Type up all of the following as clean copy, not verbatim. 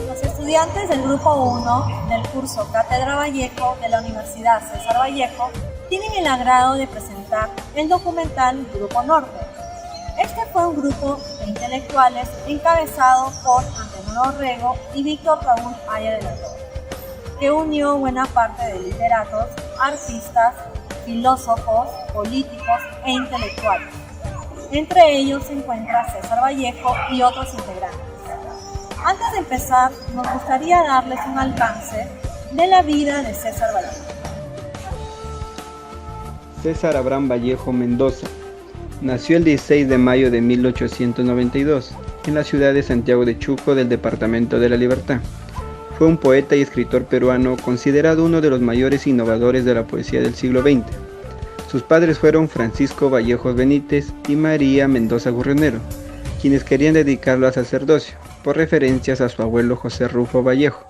Los estudiantes del Grupo 1 del curso Cátedra Vallejo de la Universidad César Vallejo tienen el agrado de presentar el documental Grupo Norte. Este fue un grupo de intelectuales encabezado por Antenor Orrego y Víctor Raúl Aya de la Torre, que unió buena parte de literatos, artistas, filósofos, políticos e intelectuales. Entre ellos se encuentra César Vallejo y otros integrantes. Antes de empezar, nos gustaría darles un alcance de la vida de César Vallejo. César Abraham Vallejo Mendoza nació el 16 de mayo de 1892 en la ciudad de Santiago de Chuco del Departamento de la Libertad. Fue un poeta y escritor peruano considerado uno de los mayores innovadores de la poesía del siglo XX. Sus padres fueron Francisco Vallejos Benítez y María Mendoza Gurrionero, quienes querían dedicarlo al sacerdocio, por referencias a su abuelo José Rufo Vallejo,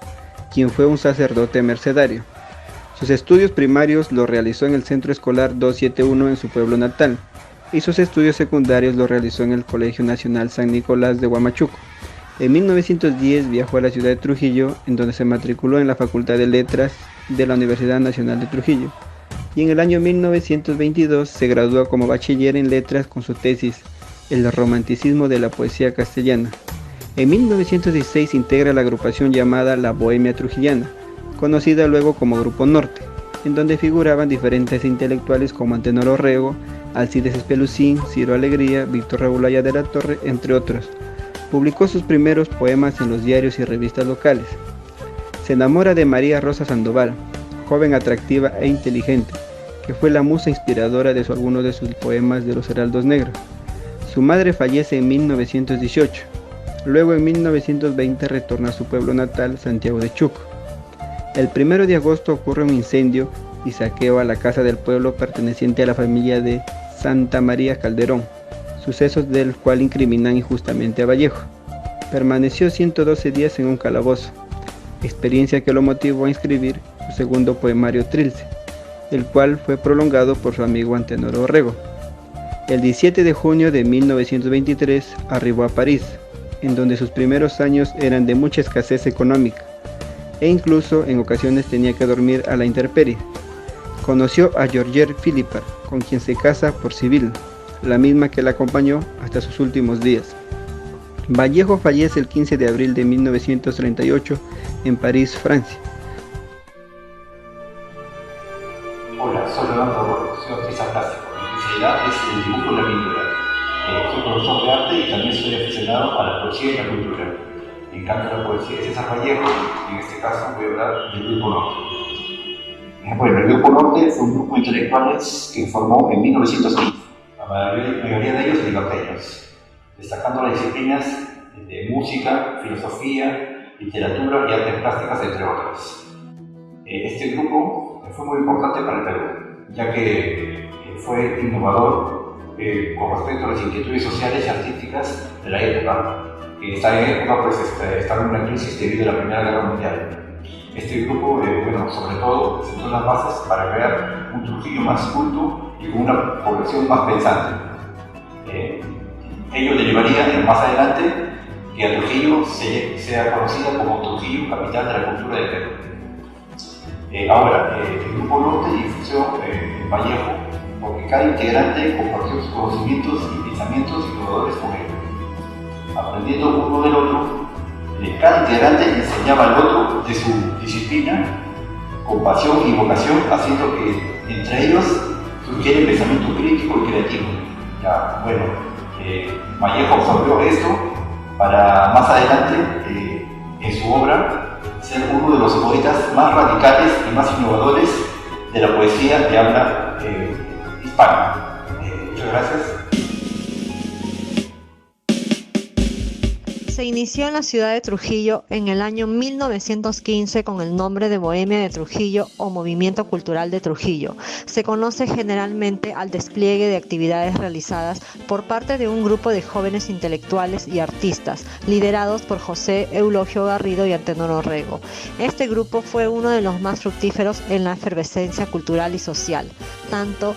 quien fue un sacerdote mercedario. Sus estudios primarios los realizó en el Centro Escolar 271 en su pueblo natal, y sus estudios secundarios los realizó en el Colegio Nacional San Nicolás de Huamachuco. En 1910 viajó a la ciudad de Trujillo, en donde se matriculó en la Facultad de Letras de la Universidad Nacional de Trujillo, y en el año 1922 se graduó como bachiller en letras con su tesis El romanticismo de la poesía castellana. En 1916 integra la agrupación llamada La Bohemia Trujillana, conocida luego como Grupo Norte, en donde figuraban diferentes intelectuales como Antenor Orrego, Alcides Espelucín, Ciro Alegría, Víctor Raúl Aya de la Torre, entre otros. Publicó sus primeros poemas en los diarios y revistas locales. Se enamora de María Rosa Sandoval, joven atractiva e inteligente, que fue la musa inspiradora de algunos de sus poemas de los Heraldos Negros. Su madre fallece en 1918. Luego en 1920 retorna a su pueblo natal, Santiago de Chuco. El 1 de agosto ocurre un incendio y saqueo a la casa del pueblo perteneciente a la familia de Santa María Calderón, sucesos del cual incriminan injustamente a Vallejo. Permaneció 112 días en un calabozo, experiencia que lo motivó a escribir su segundo poemario Trilce, el cual fue prolongado por su amigo Antenor Orrego. El 17 de junio de 1923 arribó a París, en donde sus primeros años eran de mucha escasez económica, e incluso en ocasiones tenía que dormir a la intemperie. Conoció a Georgette Philippard, con quien se casa por civil, la misma que la acompañó hasta sus últimos días. Vallejo fallece el 15 de abril de 1938 en París, Francia. Hola, soy Leonardo Orrego, soy artista plástico. Mi especialidad es el dibujo y la pintura. Soy profesor de arte y también soy aficionado a la poesía y la cultura. Me encanta la poesía de César Vallejo y en este caso voy a hablar del Grupo Norte. Bueno, el Grupo Norte fue un grupo de intelectuales que formó en 1915. La mayoría de ellos libertarios, destacando las disciplinas de música, filosofía, literatura y artes plásticas, entre otras. Este grupo fue muy importante para el Perú, ya que fue innovador con respecto a las inquietudes sociales y artísticas de la época. Esta época pues, estaba en una crisis debido a la Primera Guerra Mundial. Este grupo, sobre todo, sentó las bases para crear un Trujillo más culto y con una población más pensante. Ello derivaría más adelante que a Trujillo sea conocida como Trujillo, capital de la cultura del Perú. Ahora, el Grupo Norte inició en Vallejo porque cada integrante compartió sus conocimientos y pensamientos innovadores con él. Aprendiendo uno del otro, cada integrante enseñaba al otro de su disciplina, con pasión y vocación, haciendo que entre ellos surgiera el pensamiento crítico y creativo. Vallejo absorbió esto para más adelante, en su obra, ser uno de los poetas más radicales y más innovadores de la poesía de habla hispana. Muchas gracias. se inició en la ciudad de Trujillo en el año 1915 con el nombre de Bohemia de Trujillo o Movimiento Cultural de Trujillo. Se conoce generalmente al despliegue de actividades realizadas por parte de un grupo de jóvenes intelectuales y artistas, liderados por José Eulogio Garrido y Antenor Orrego. Este grupo fue uno de los más fructíferos en la efervescencia cultural y social, tanto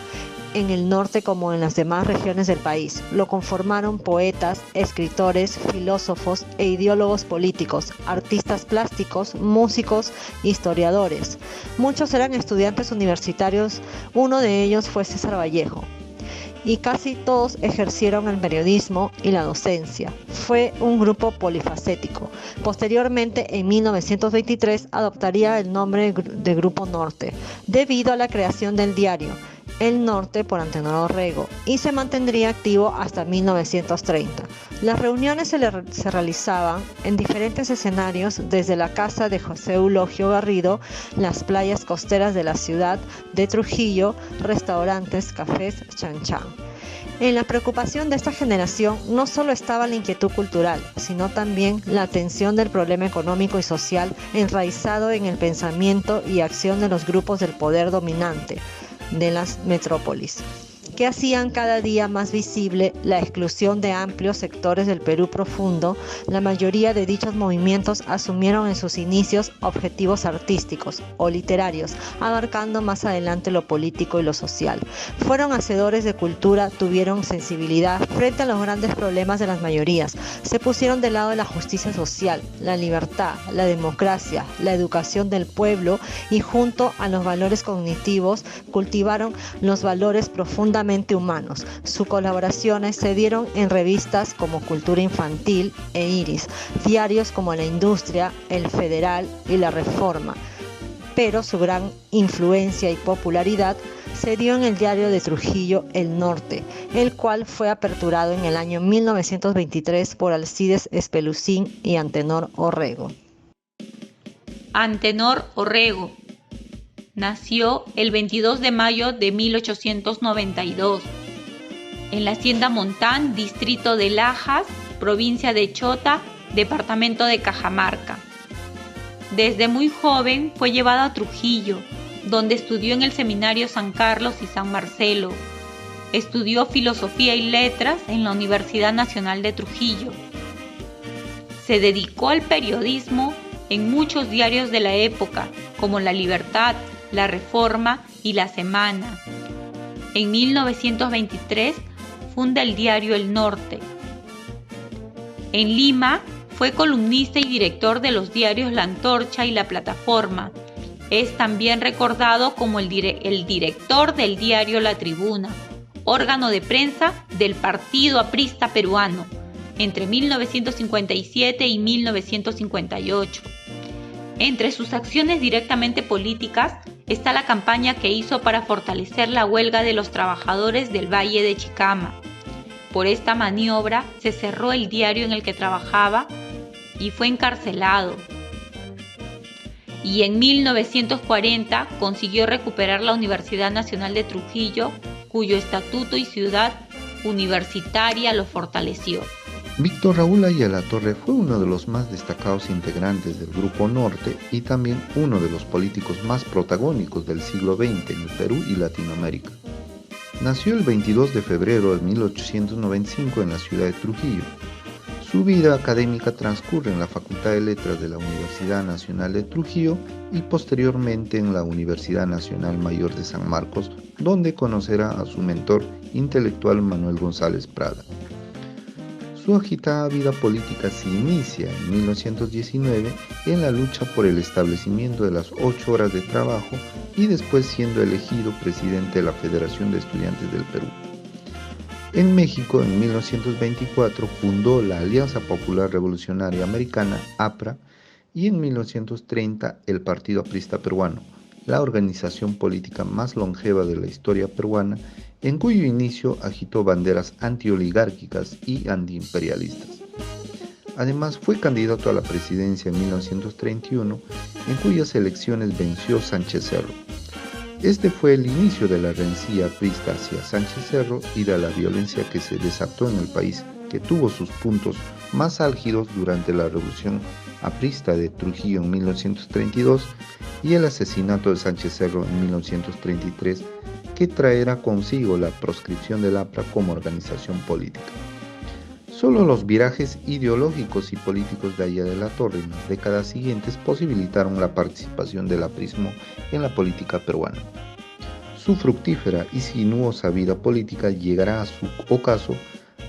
en el norte como en las demás regiones del país. Lo conformaron poetas, escritores, filósofos e ideólogos políticos, artistas plásticos, músicos, historiadores. Muchos eran estudiantes universitarios, uno de ellos fue César Vallejo, y casi todos ejercieron el periodismo y la docencia. Fue un grupo polifacético. Posteriormente, en 1923, adoptaría el nombre de Grupo Norte, debido a la creación del diario El Norte por Antenor Orrego, y se mantendría activo hasta 1930. Las reuniones se realizaban en diferentes escenarios, desde la casa de José Eulogio Garrido, las playas costeras de la ciudad de Trujillo, restaurantes, cafés, chanchan. En la preocupación de esta generación no solo estaba la inquietud cultural, sino también la atención del problema económico y social enraizado en el pensamiento y acción de los grupos del poder dominante de las metrópolis, que hacían cada día más visible la exclusión de amplios sectores del Perú profundo. La mayoría de dichos movimientos asumieron en sus inicios objetivos artísticos o literarios, abarcando más adelante lo político y lo social. Fueron hacedores de cultura, tuvieron sensibilidad frente a los grandes problemas de las mayorías, se pusieron del lado de la justicia social, la libertad, la democracia, la educación del pueblo, y junto a los valores cognitivos cultivaron los valores profundamente humanos. Sus colaboraciones se dieron en revistas como Cultura Infantil e Iris, diarios como La Industria, El Federal y La Reforma, pero su gran influencia y popularidad se dio en el diario de Trujillo El Norte, el cual fue aperturado en el año 1923 por Alcides Espelucín y Antenor Orrego. Antenor Orrego nació el 22 de mayo de 1892 en la hacienda Montán, distrito de Lajas, provincia de Chota, departamento de Cajamarca. Desde muy joven fue llevado a Trujillo, donde estudió en el seminario San Carlos y San Marcelo. Estudió filosofía y letras en la Universidad Nacional de Trujillo. Se dedicó al periodismo en muchos diarios de la época, como La Libertad, La Reforma y La Semana. En 1923 funda el diario El Norte. En Lima fue columnista y director de los diarios La Antorcha y La Plataforma. Es también recordado como el director del diario La Tribuna, órgano de prensa del Partido Aprista Peruano, entre 1957 y 1958. Entre sus acciones directamente políticas está la campaña que hizo para fortalecer la huelga de los trabajadores del Valle de Chicama. Por esta maniobra se cerró el diario en el que trabajaba y fue encarcelado. Y en 1940 consiguió recuperar la Universidad Nacional de Trujillo, cuyo estatuto y ciudad universitaria lo fortaleció. Víctor Raúl Ayala Torre fue uno de los más destacados integrantes del Grupo Norte y también uno de los políticos más protagónicos del siglo XX en el Perú y Latinoamérica. Nació el 22 de febrero de 1895 en la ciudad de Trujillo. Su vida académica transcurre en la Facultad de Letras de la Universidad Nacional de Trujillo y posteriormente en la Universidad Nacional Mayor de San Marcos, donde conocerá a su mentor intelectual Manuel González Prada. Su agitada vida política se inicia en 1919 en la lucha por el establecimiento de las 8 horas de trabajo y después siendo elegido presidente de la Federación de Estudiantes del Perú. En México, en 1924, fundó la Alianza Popular Revolucionaria Americana, APRA, y en 1930 el Partido Aprista Peruano, la organización política más longeva de la historia peruana, en cuyo inicio agitó banderas antioligárquicas y antiimperialistas. Además, fue candidato a la presidencia en 1931, en cuyas elecciones venció Sánchez Cerro. Este fue el inicio de la rencilla aprista hacia Sánchez Cerro y de la violencia que se desató en el país que tuvo sus puntos más álgidos durante la Revolución Aprista de Trujillo en 1932 y el asesinato de Sánchez Cerro en 1933, que traerá consigo la proscripción del APRA como organización política. Solo los virajes ideológicos y políticos de Aya de la Torre en las décadas siguientes posibilitaron la participación del aprismo en la política peruana. Su fructífera y sinuosa vida política llegará a su ocaso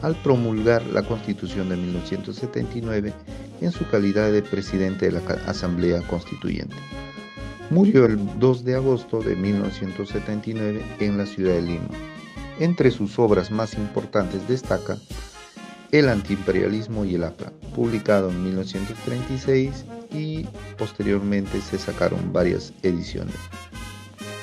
al promulgar la Constitución de 1979 en su calidad de presidente de la Asamblea Constituyente. Murió el 2 de agosto de 1979 en la ciudad de Lima. Entre sus obras más importantes destaca El antiimperialismo y el APRA, publicado en 1936 y posteriormente se sacaron varias ediciones.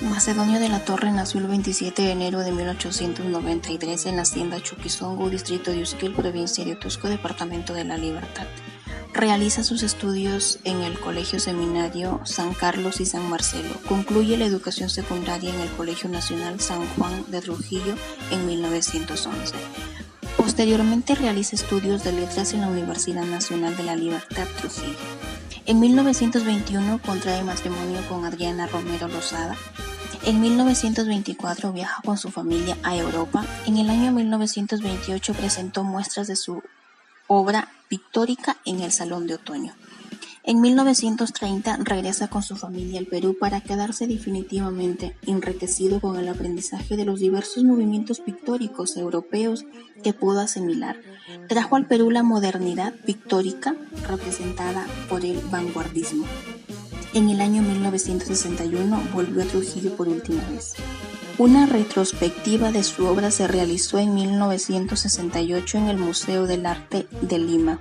Macedonio de la Torre nació el 27 de enero de 1893 en la hacienda Chuquizongo, distrito de Usquil, provincia de Otusco, departamento de La Libertad. Realiza sus estudios en el Colegio Seminario San Carlos y San Marcelo. Concluye la educación secundaria en el Colegio Nacional San Juan de Trujillo en 1911. Posteriormente realiza estudios de letras en la Universidad Nacional de La Libertad, Trujillo. En 1921 contrae matrimonio con Adriana Romero Lozada. En 1924 viaja con su familia a Europa. En el año 1928 presentó muestras de su obra pictórica en el Salón de Otoño. En 1930 regresa con su familia al Perú para quedarse definitivamente enriquecido con el aprendizaje de los diversos movimientos pictóricos europeos que pudo asimilar. Trajo al Perú la modernidad pictórica representada por el vanguardismo. En el año 1961 volvió a Trujillo por última vez. Una retrospectiva de su obra se realizó en 1968 en el Museo del Arte de Lima,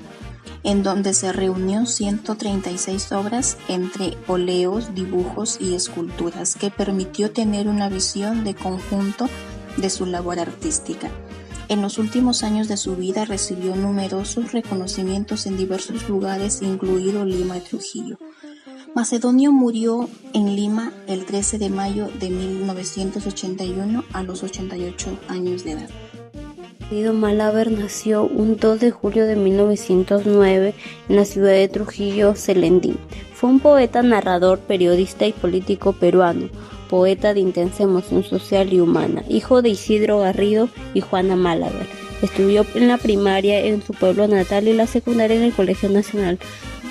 en donde se reunió 136 obras entre óleos, dibujos y esculturas, que permitió tener una visión de conjunto de su labor artística. En los últimos años de su vida recibió numerosos reconocimientos en diversos lugares, incluido Lima y Trujillo. Macedonio murió en Lima el 13 de mayo de 1981 a los 88 años de edad. Guido Malaver nació un 2 de julio de 1909 en la ciudad de Trujillo, Celendín. Fue un poeta, narrador, periodista y político peruano, poeta de intensa emoción social y humana, hijo de Isidro Garrido y Juana Malaver. Estudió en la primaria en su pueblo natal y la secundaria en el Colegio Nacional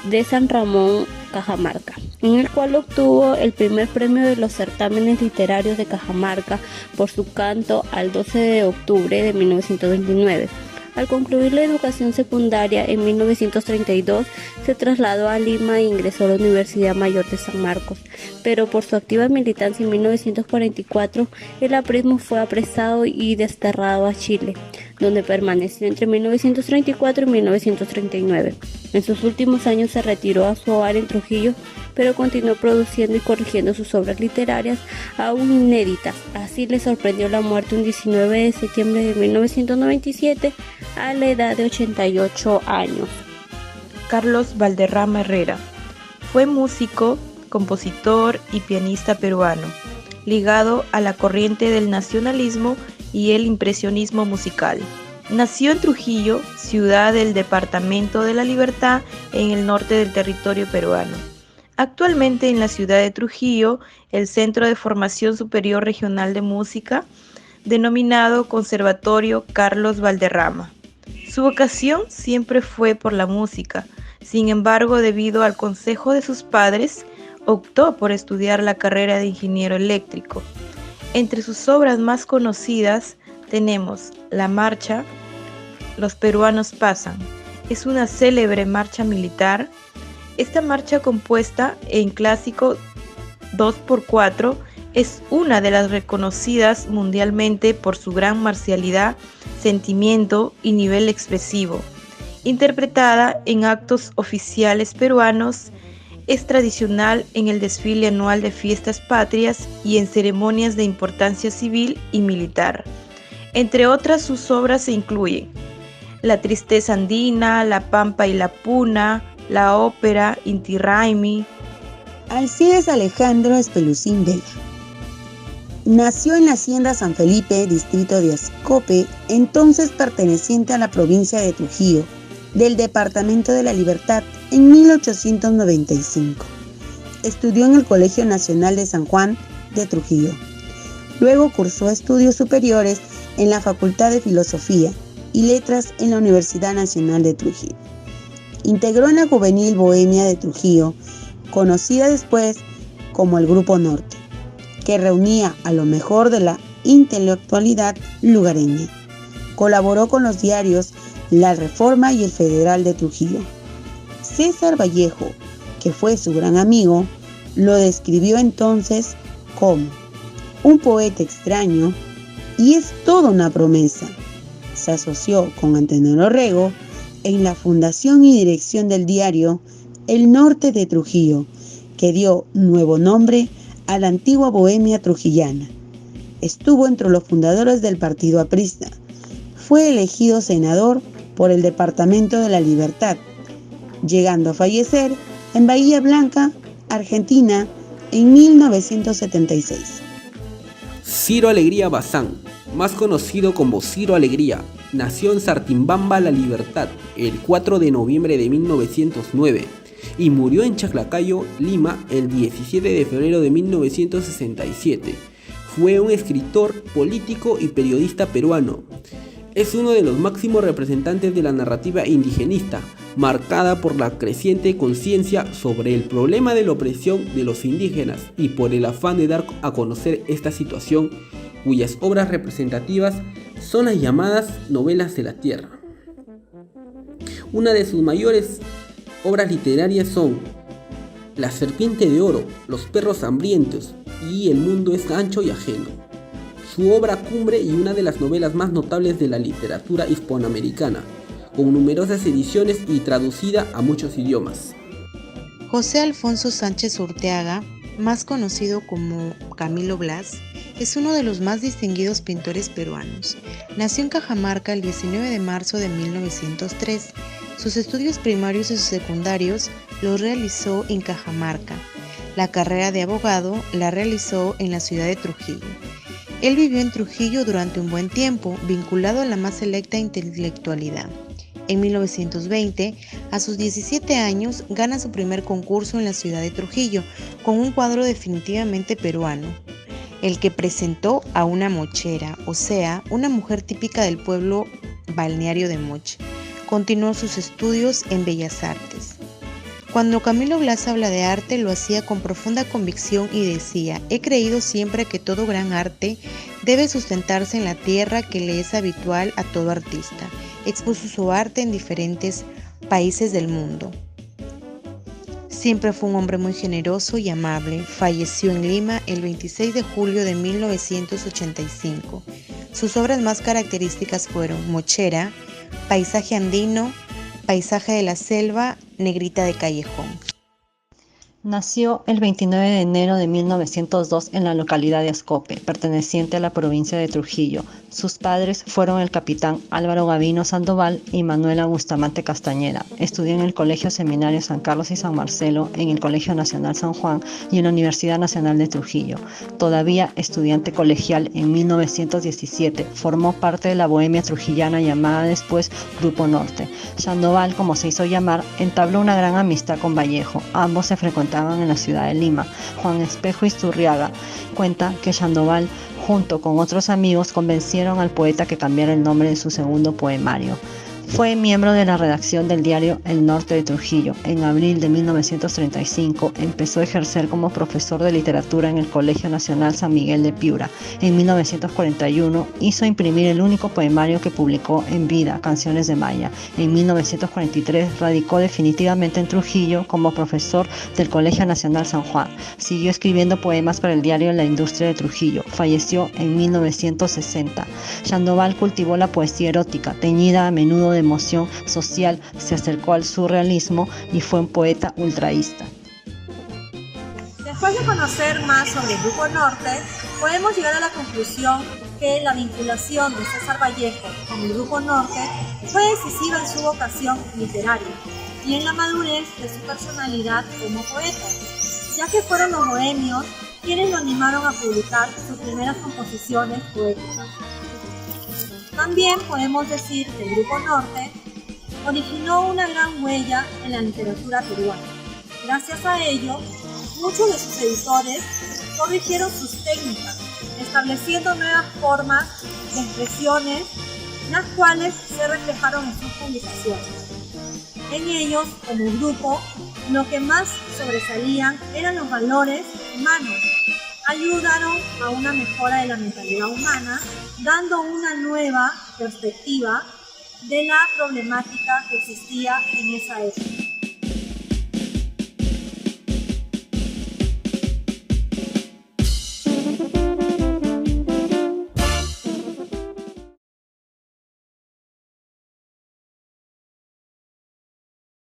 de San Ramón, Cajamarca, en el cual obtuvo el primer premio de los certámenes literarios de Cajamarca por su canto al 12 de octubre de 1929. Al concluir la educación secundaria en 1932, se trasladó a Lima e ingresó a la Universidad Mayor de San Marcos, pero por su activa militancia en 1944, el aprismo fue apresado y desterrado a Chile, donde permaneció entre 1934 y 1939. En sus últimos años se retiró a su hogar en Trujillo, pero continuó produciendo y corrigiendo sus obras literarias aún inéditas. Así le sorprendió la muerte un 19 de septiembre de 1997 a la edad de 88 años. Carlos Valderrama Herrera fue músico, compositor y pianista peruano, ligado a la corriente del nacionalismo y el impresionismo musical. Nació en Trujillo, ciudad del departamento de La Libertad, en el norte del territorio peruano. Actualmente en la ciudad de Trujillo, el Centro de Formación Superior Regional de Música, denominado Conservatorio Carlos Valderrama. Su vocación siempre fue por la música. Sin embargo, debido al consejo de sus padres, optó por estudiar la carrera de ingeniero eléctrico. Entre sus obras más conocidas tenemos la marcha Los peruanos pasan. Es una célebre marcha militar. Esta marcha, compuesta en clásico 2x4, es una de las reconocidas mundialmente por su gran marcialidad, sentimiento y nivel expresivo. Interpretada en actos oficiales peruanos, es tradicional en el desfile anual de fiestas patrias y en ceremonias de importancia civil y militar. Entre otras, sus obras se incluyen La tristeza andina, La pampa y la puna, la ópera Inti Raymi. Alcides Alejandro Espelucín Vela Nació en la hacienda San Felipe, distrito de Ascope, entonces perteneciente a la provincia de Trujillo, del departamento de la Libertad, en 1895. Estudió en el Colegio Nacional de San Juan de Trujillo. Luego cursó estudios superiores en la Facultad de Filosofía y Letras en la Universidad Nacional de Trujillo. Integró en la Juvenil Bohemia de Trujillo, conocida después como el Grupo Norte, que reunía a lo mejor de la intelectualidad lugareña. Colaboró con los diarios La Reforma y El Federal de Trujillo. César Vallejo, que fue su gran amigo, lo describió entonces como un poeta extraño y es toda una promesa. Se asoció con Antenor Orrego en la fundación y dirección del diario El Norte de Trujillo, que dio nuevo nombre a la antigua Bohemia trujillana. Estuvo entre los fundadores del partido aprista. Fue elegido senador por el Departamento de la Libertad, llegando a fallecer en Bahía Blanca, Argentina, en 1976. Ciro Alegría Bazán, más conocido como Ciro Alegría, nació en Sartimbamba, La Libertad, el 4 de noviembre de 1909 y murió en Chaclacayo, Lima, el 17 de febrero de 1967. Fue un escritor, político y periodista peruano. Es uno de los máximos representantes de la narrativa indigenista, marcada por la creciente conciencia sobre el problema de la opresión de los indígenas y por el afán de dar a conocer esta situación, cuyas obras representativas son las llamadas novelas de la tierra. Una de sus mayores obras literarias son La serpiente de oro, Los perros hambrientos y El mundo es ancho y ajeno. Su obra cumbre y una de las novelas más notables de la literatura hispanoamericana, con numerosas ediciones y traducida a muchos idiomas. José Alfonso Sánchez Urteaga, más conocido como Camilo Blas, es uno de los más distinguidos pintores peruanos. Nació en Cajamarca el 19 de marzo de 1903. Sus estudios primarios y secundarios los realizó en Cajamarca. La carrera de abogado la realizó en la ciudad de Trujillo. Él vivió en Trujillo durante un buen tiempo, vinculado a la más selecta intelectualidad. En 1920, a sus 17 años, gana su primer concurso en la ciudad de Trujillo, con un cuadro definitivamente peruano, el que presentó a una mochera, o sea, una mujer típica del pueblo balneario de Moche. Continuó sus estudios en Bellas Artes. Cuando Camilo Blas habla de arte, lo hacía con profunda convicción y decía: he creído siempre que todo gran arte debe sustentarse en la tierra, que le es habitual a todo artista. Expuso su arte en diferentes países del mundo. Siempre fue un hombre muy generoso y amable. Falleció en Lima el 26 de julio de 1985. Sus obras más características fueron Mochera, Paisaje andino, Paisaje de la selva, Negrita de callejón. Nació el 29 de enero de 1902 en la localidad de Ascope, perteneciente a la provincia de Trujillo. Sus padres fueron el capitán Álvaro Gavino Sandoval y Manuela Bustamante Castañeda. Estudió en el Colegio Seminario San Carlos y San Marcelo, en el Colegio Nacional San Juan y en la Universidad Nacional de Trujillo. Todavía estudiante colegial, en 1917 formó parte de la bohemia trujillana llamada después Grupo Norte. Sandoval, como se hizo llamar, entabló una gran amistad con Vallejo. Ambos se frecuentaban en la ciudad de Lima. Juan Espejo Isturriaga cuenta que Sandoval, junto con otros amigos, convencieron al poeta que cambiara el nombre de su segundo poemario. Fue miembro de la redacción del diario El Norte de Trujillo. En abril de 1935 empezó a ejercer como profesor de literatura en el Colegio Nacional San Miguel de Piura. En 1941 hizo imprimir el único poemario que publicó en vida, Canciones de Maya. En 1943 radicó definitivamente en Trujillo como profesor del Colegio Nacional San Juan. Siguió escribiendo poemas para el diario La Industria de Trujillo. Falleció en 1960. Sandoval cultivó la poesía erótica, teñida a menudo de emoción social, se acercó al surrealismo y fue un poeta ultraísta. Después de conocer más sobre el Grupo Norte, podemos llegar a la conclusión que la vinculación de César Vallejo con el Grupo Norte fue decisiva en su vocación literaria y en la madurez de su personalidad como poeta, ya que fueron los bohemios quienes lo animaron a publicar sus primeras composiciones poéticas. También podemos decir que el Grupo Norte originó una gran huella en la literatura peruana. Gracias a ello, muchos de sus editores corrigieron sus técnicas, estableciendo nuevas formas de expresiones, las cuales se reflejaron en sus publicaciones. En ellos, como grupo, lo que más sobresalían eran los valores humanos. Ayudaron a una mejora de la mentalidad humana, dando una nueva perspectiva de la problemática que existía en esa época.